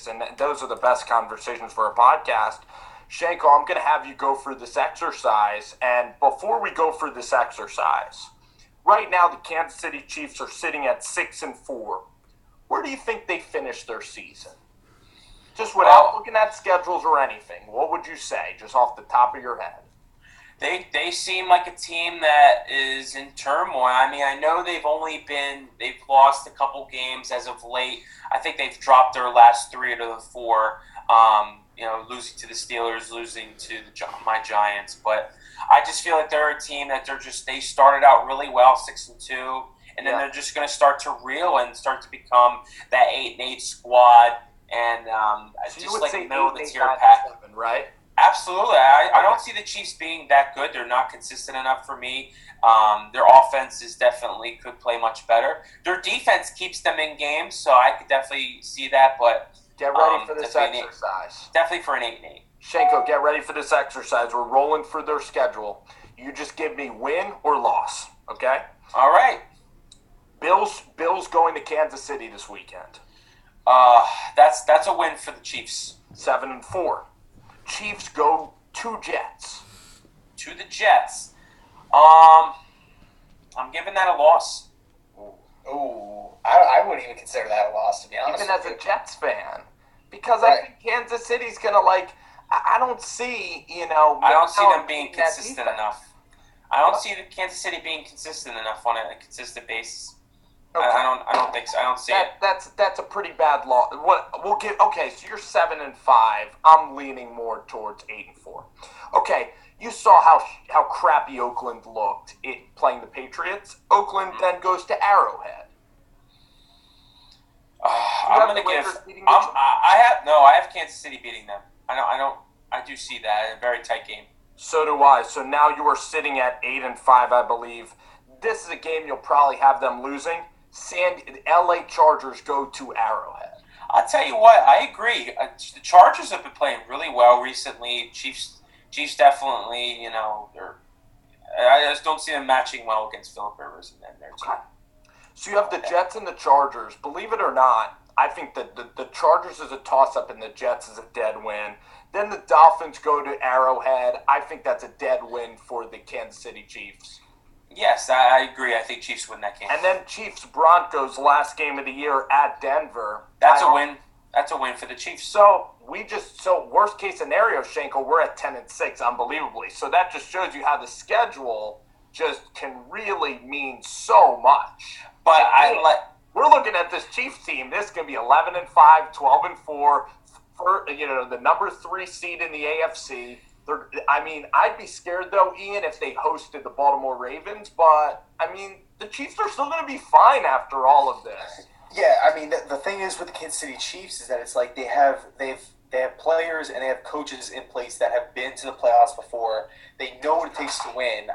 is, and those are the best conversations for a podcast. Shanko, I'm going to have you go through this exercise, and before we go through this exercise, right now the Kansas City Chiefs are sitting at 6-4. Where do you think they finish their season? Just without looking at schedules or anything, what would you say, just off the top of your head? They seem like a team that is in turmoil. I mean, I know they've lost a couple games as of late. I think they've dropped their last 3 out of the 4. Losing to the Steelers, losing to my Giants. But I just feel like they're a team that they started out really well, 6-2, and then they're just going to start to reel and start to become that 8-8 squad. And So just like middle of the tier 8, pack, 7, right? Absolutely. I don't see the Chiefs being that good. They're not consistent enough for me. Their offense could play much better. Their defense keeps them in games, so I could definitely see that. But get ready for this exercise. Definitely for an 8-8. Shanko, get ready for this exercise. We're rolling through their schedule. You just give me win or loss, okay? All right. Bills going to Kansas City this weekend. That's a win for the Chiefs. 7-4. Chiefs go to Jets. To the Jets. I'm giving that a loss. Ooh, I wouldn't even consider that a loss, to be honest. Even as a Jets fan. Because I think Kansas City's going to, I don't see, I don't see them being consistent enough. I don't see the Kansas City being consistent enough on a consistent basis. Okay. I don't think so. I don't see it. That's a pretty bad loss. So you're 7-5. I'm leaning more towards 8-4. Okay, you saw how crappy Oakland looked playing the Patriots. Oakland then goes to Arrowhead. I'm going to give. I have Kansas City beating them. I do see that a very tight game. So do I. So now you are sitting at 8-5, I believe. This is a game you'll probably have them losing. LA Chargers go to Arrowhead. I'll tell you what, I agree. The Chargers have been playing really well recently. Chiefs definitely, I just don't see them matching well against Philip Rivers and their team. So you have the Jets and the Chargers. Believe it or not, I think that the Chargers is a toss-up and the Jets is a dead win. Then the Dolphins go to Arrowhead. I think that's a dead win for the Kansas City Chiefs. Yes, I agree. I think Chiefs win that game. And then Chiefs-Broncos, last game of the year at Denver. That's a win. That's a win for the Chiefs. So worst case scenario, Shanko, we're at 10-6, unbelievably. So that just shows you how the schedule just can really mean so much. But we're looking at this Chiefs team. This can be 11-5, 12-4. The number 3 seed in the AFC. I'd be scared, though, Ian, if they hosted the Baltimore Ravens. But, the Chiefs are still going to be fine after all of this. Yeah, the thing is with the Kansas City Chiefs is that it's like they have players and they have coaches in place that have been to the playoffs before. They know what it takes to win.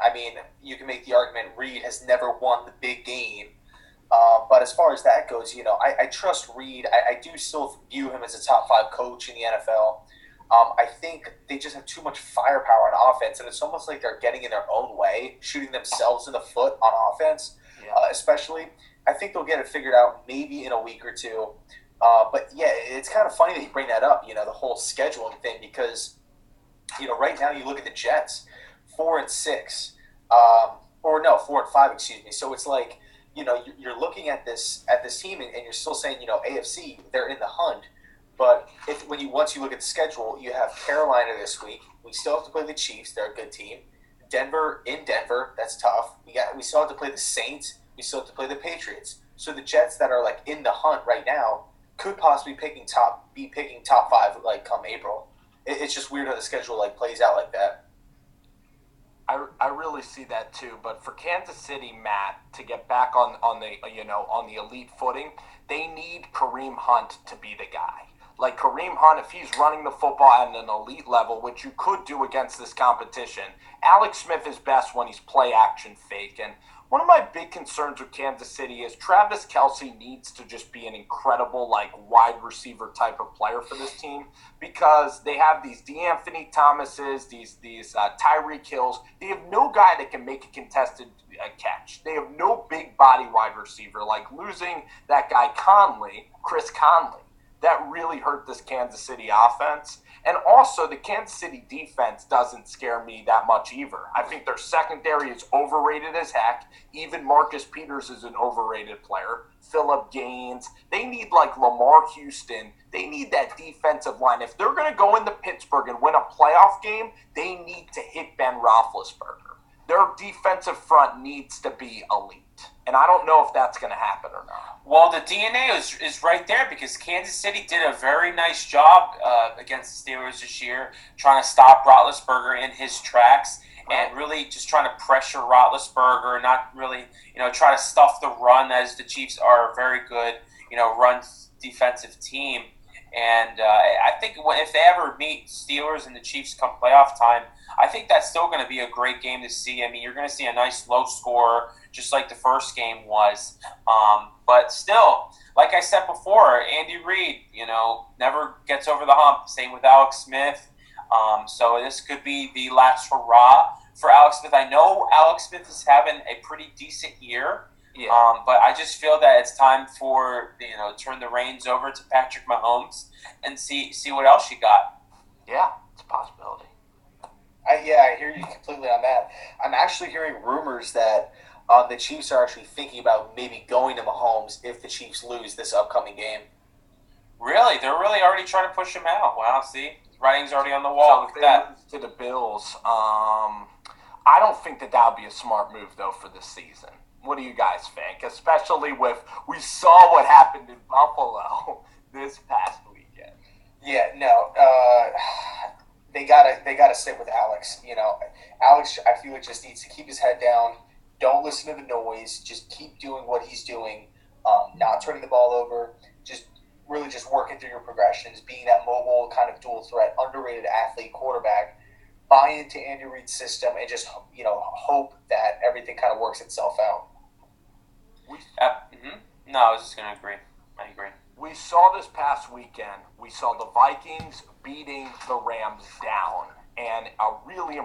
You can make the argument Reed has never won the big game. But as far as that goes, I trust Reed. I do still view him as a top 5 coach in the NFL. I think they just have too much firepower on offense, and it's almost like they're getting in their own way, shooting themselves in the foot on offense, especially. I think they'll get it figured out maybe in a week or two. But, yeah, it's kind of funny that you bring that up, the whole scheduling thing, because, right now you look at the Jets, 4-6, 4-5, excuse me. So it's like, you're looking at this team, and you're still saying, AFC, they're in the hunt. But once you look at the schedule, you have Carolina this week. We still have to play the Chiefs. They're a good team. Denver, that's tough. We still have to play the Saints. We still have to play the Patriots. So the Jets that are in the hunt right now could possibly be picking top 5 come April. It's just weird how the schedule plays out like that. I really see that too. But for Kansas City, Matt, to get back on the elite footing, they need Kareem Hunt to be the guy. Like Kareem Hunt, if he's running the football at an elite level, which you could do against this competition, Alex Smith is best when he's play action fake. And one of my big concerns with Kansas City is Travis Kelce needs to just be an incredible wide receiver type of player for this team, because they have these DeAnthony Thomases, these Tyreek Hills. They have no guy that can make a contested catch. They have no big body wide receiver, losing that guy Chris Conley. that really hurt this Kansas City offense. And also, the Kansas City defense doesn't scare me that much either. I think their secondary is overrated as heck. Even Marcus Peters is an overrated player. Phillip Gaines. They need like Lamar Houston. They need that defensive line. If they're going to go into Pittsburgh and win a playoff game, they need to hit Ben Roethlisberger. Their defensive front needs to be elite. And I don't know if that's going to happen or not. Well, the DNA is right there because Kansas City did a very nice job against the Steelers this year, trying to stop Roethlisberger in his tracks and really just trying to pressure Roethlisberger, not really, try to stuff the run as the Chiefs are a very good, run defensive team. And I think if they ever meet Steelers and the Chiefs come playoff time, I think that's still going to be a great game to see. I mean, you're going to see a nice low score, just like the first game was. But still, like I said before, Andy Reid, never gets over the hump. Same with Alex Smith. So this could be the last hurrah for Alex Smith. I know Alex Smith is having a pretty decent year. Yeah. But I just feel that it's time for turn the reins over to Patrick Mahomes and see what else you got. Yeah, it's a possibility. I hear you completely on that. I'm actually hearing rumors that the Chiefs are actually thinking about maybe going to Mahomes if the Chiefs lose this upcoming game. Really? They're really already trying to push him out. Wow, see? Writing's already on the wall. So if they lose to the Bills, I don't think that would be a smart move, though, for this season. What do you guys think? Especially we saw what happened in Buffalo this past weekend. Yeah, no. They gotta sit with Alex. Alex, I feel like just needs to keep his head down. Don't listen to the noise. Just keep doing what he's doing. Not turning the ball over. Just working through your progressions. Being that mobile kind of dual threat, underrated athlete quarterback. Buy into Andy Reid's system and just hope that everything kind of works itself out. No, I was just going to agree. I agree. We saw this past weekend, we saw the Vikings beating the Rams down, and a really